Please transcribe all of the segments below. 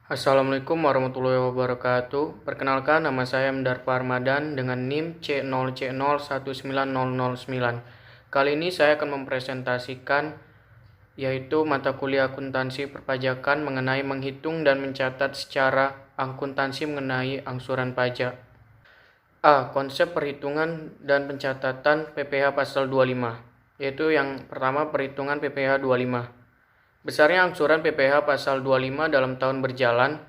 Assalamualaikum warahmatullahi wabarakatuh. Perkenalkan, nama saya Mendarpa Armadan dengan NIM C0C019009. Kali ini saya akan mempresentasikan yaitu mata kuliah akuntansi perpajakan mengenai menghitung dan mencatat secara akuntansi mengenai angsuran pajak. A. Konsep perhitungan dan pencatatan PPh pasal 25, yaitu yang pertama perhitungan PPh 25. Besarnya angsuran PPh pasal 25 dalam tahun berjalan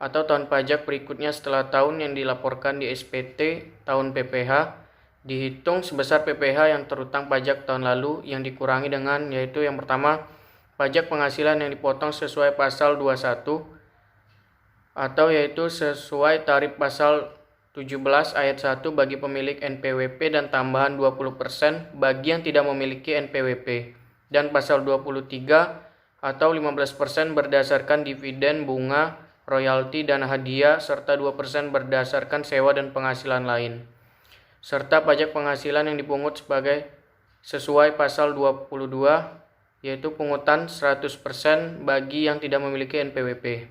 atau tahun pajak berikutnya setelah tahun yang dilaporkan di SPT tahun PPh dihitung sebesar PPh yang terutang pajak tahun lalu yang dikurangi dengan yaitu yang pertama pajak penghasilan yang dipotong sesuai pasal 21 atau yaitu sesuai tarif pasal 17 ayat 1 bagi pemilik NPWP dan tambahan 20% bagi yang tidak memiliki NPWP, dan pasal 23 atau 15% berdasarkan dividen, bunga, royalti, dan hadiah, serta 2% berdasarkan sewa dan penghasilan lain. Serta pajak penghasilan yang dipungut sesuai pasal 22, yaitu pungutan 100% bagi yang tidak memiliki NPWP.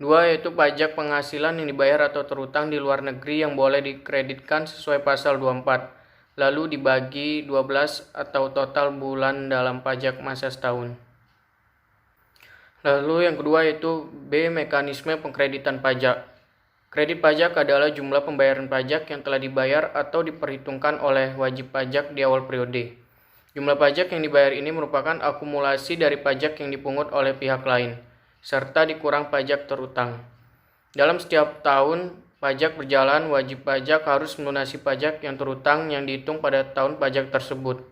2. Yaitu pajak penghasilan yang dibayar atau terutang di luar negeri yang boleh dikreditkan sesuai pasal 24, lalu dibagi 12 atau total bulan dalam pajak masa setahun. Lalu yang kedua yaitu B. Mekanisme pengkreditan pajak. Kredit pajak adalah jumlah pembayaran pajak yang telah dibayar atau diperhitungkan oleh wajib pajak di awal periode. Jumlah pajak yang dibayar ini merupakan akumulasi dari pajak yang dipungut oleh pihak lain, serta dikurang pajak terutang. Dalam setiap tahun pajak berjalan, wajib pajak harus melunasi pajak yang terutang yang dihitung pada tahun pajak tersebut.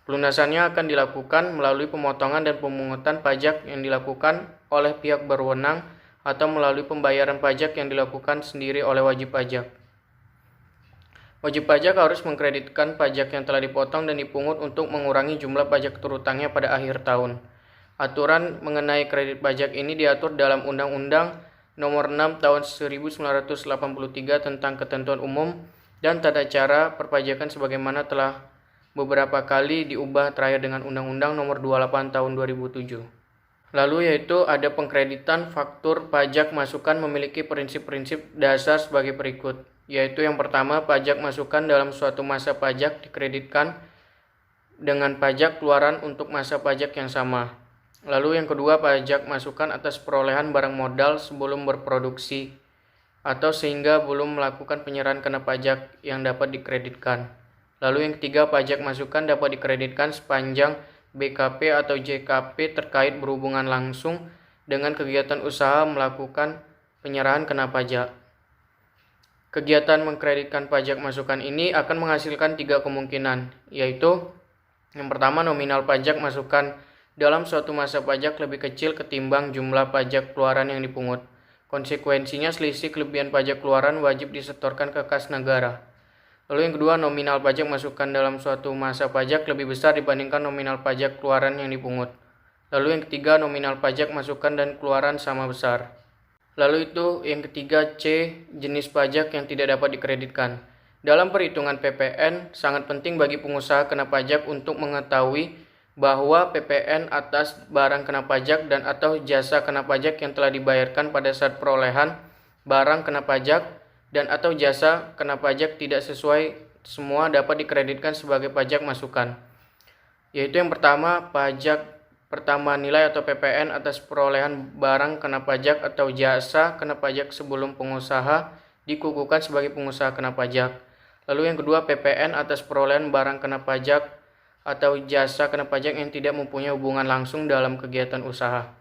Pelunasannya akan dilakukan melalui pemotongan dan pemungutan pajak yang dilakukan oleh pihak berwenang atau melalui pembayaran pajak yang dilakukan sendiri oleh wajib pajak. Wajib pajak harus mengkreditkan pajak yang telah dipotong dan dipungut untuk mengurangi jumlah pajak terutangnya pada akhir tahun. Aturan mengenai kredit pajak ini diatur dalam Undang-Undang Nomor 6 Tahun 1983 tentang Ketentuan Umum dan Tata Cara Perpajakan sebagaimana telah beberapa kali diubah terakhir dengan Undang-Undang Nomor 28 Tahun 2007. Lalu yaitu ada pengkreditan faktur pajak masukan memiliki prinsip-prinsip dasar sebagai berikut, yaitu yang pertama pajak masukan dalam suatu masa pajak dikreditkan dengan pajak keluaran untuk masa pajak yang sama. Lalu yang kedua pajak masukan atas perolehan barang modal sebelum berproduksi atau sehingga belum melakukan penyerahan kena pajak yang dapat dikreditkan. Lalu yang ketiga pajak masukan dapat dikreditkan sepanjang BKP atau JKP terkait berhubungan langsung dengan kegiatan usaha melakukan penyerahan kena pajak. Kegiatan mengkreditkan pajak masukan ini akan menghasilkan 3 kemungkinan, yaitu yang pertama nominal pajak masukan dalam suatu masa pajak lebih kecil ketimbang jumlah pajak keluaran yang dipungut. Konsekuensinya selisih kelebihan pajak keluaran wajib disetorkan ke kas negara. Lalu yang kedua, nominal pajak masukan dalam suatu masa pajak lebih besar dibandingkan nominal pajak keluaran yang dipungut. Lalu yang ketiga, nominal pajak masukan dan keluaran sama besar. Lalu itu yang ketiga C, jenis pajak yang tidak dapat dikreditkan. Dalam perhitungan PPN, sangat penting bagi pengusaha kena pajak untuk mengetahui bahwa PPN atas barang kena pajak dan atau jasa kena pajak yang telah dibayarkan pada saat perolehan barang kena pajak dan atau jasa kena pajak tidak sesuai semua dapat dikreditkan sebagai pajak masukan. Yaitu yang pertama, pajak pertambahan nilai atau PPN atas perolehan barang kena pajak atau jasa kena pajak sebelum pengusaha dikukuhkan sebagai pengusaha kena pajak. Lalu yang kedua, PPN atas perolehan barang kena pajak atau jasa kena pajak yang tidak mempunyai hubungan langsung dalam kegiatan usaha.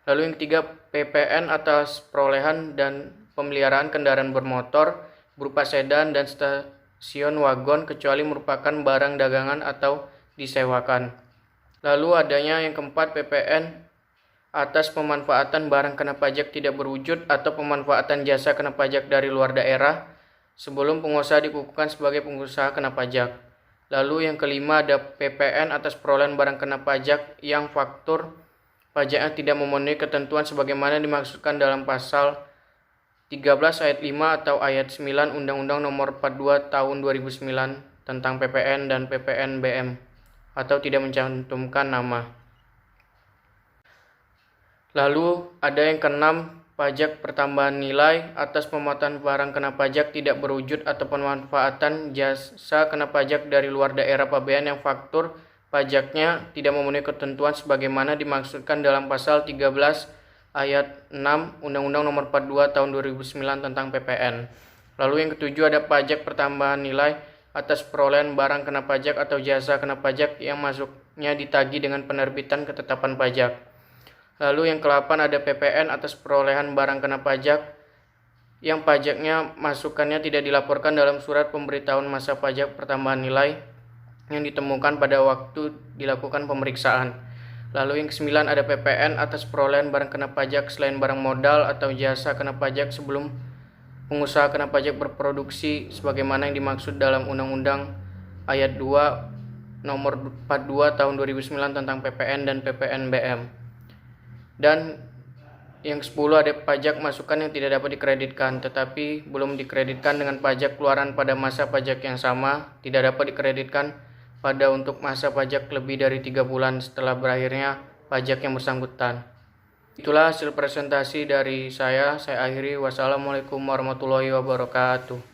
Lalu yang ketiga, PPN atas perolehan dan pemeliharaan kendaraan bermotor berupa sedan dan stasiun wagon kecuali merupakan barang dagangan atau disewakan. Lalu adanya yang keempat, PPN atas pemanfaatan barang kena pajak tidak berwujud atau pemanfaatan jasa kena pajak dari luar daerah sebelum pengusaha dikukuhkan sebagai pengusaha kena pajak. Lalu yang kelima ada PPN atas perolehan barang kena pajak yang faktur pajaknya tidak memenuhi ketentuan sebagaimana dimaksudkan dalam pasal 13 ayat 5 atau ayat 9 Undang-Undang Nomor 42 Tahun 2009 tentang PPN dan PPNBM atau tidak mencantumkan nama. Lalu ada yang keenam, pajak pertambahan nilai atas pemotongan barang kena pajak tidak berwujud atau pemanfaatan jasa kena pajak dari luar daerah pabean yang faktur pajaknya tidak memenuhi ketentuan sebagaimana dimaksudkan dalam pasal 13 ayat 6 Undang-Undang Nomor 42 Tahun 2009 tentang PPN. Lalu yang ketujuh ada pajak pertambahan nilai atas perolehan barang kena pajak atau jasa kena pajak yang masuknya ditagih dengan penerbitan ketetapan pajak. Lalu yang ke-8 ada PPN atas perolehan barang kena pajak yang pajaknya masukannya tidak dilaporkan dalam surat pemberitahuan masa pajak pertambahan nilai yang ditemukan pada waktu dilakukan pemeriksaan. Lalu yang ke-9 ada PPN atas perolehan barang kena pajak selain barang modal atau jasa kena pajak sebelum pengusaha kena pajak berproduksi sebagaimana yang dimaksud dalam Undang-Undang Ayat 2 Nomor 42 Tahun 2009 tentang PPN dan PPNBM. Dan yang ke-10 ada pajak masukan yang tidak dapat dikreditkan tetapi belum dikreditkan dengan pajak keluaran pada masa pajak yang sama, tidak dapat dikreditkan pada untuk masa pajak lebih dari 3 bulan setelah berakhirnya pajak yang bersangkutan. Itulah hasil presentasi dari saya akhiri. Wassalamualaikum warahmatullahi wabarakatuh.